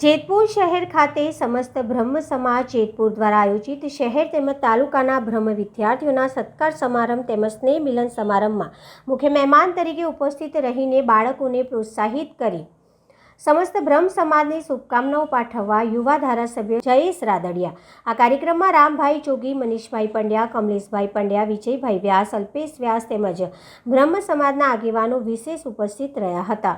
જેતપુર શહેર ખાતે સમસ્ત બ્રહ્મ સમાજ જેતપુર દ્વારા આયોજિત શહેર તેમજ તાલુકાના બ્રહ્મ વિદ્યાર્થીઓના સત્કાર સમારંભ તેમજ સ્નેહ મિલન સમારંભમાં મુખ્ય મહેમાન તરીકે ઉપસ્થિત રહીને બાળકોને પ્રોત્સાહિત કરી સમસ્ત બ્રહ્મ સમાજને શુભકામનાઓ પાઠવવા યુવા ધારાસભ્ય જયેશ રાદડિયા આ કાર્યક્રમમાં રામભાઈ જોગી, મનીષભાઈ પંડ્યા, કમલેશભાઈ પંડ્યા, વિજયભાઈ વ્યાસ, અલ્પેશ વ્યાસ તેમજ બ્રહ્મ સમાજના આગેવાનો વિશેષ ઉપસ્થિત રહ્યા હતા।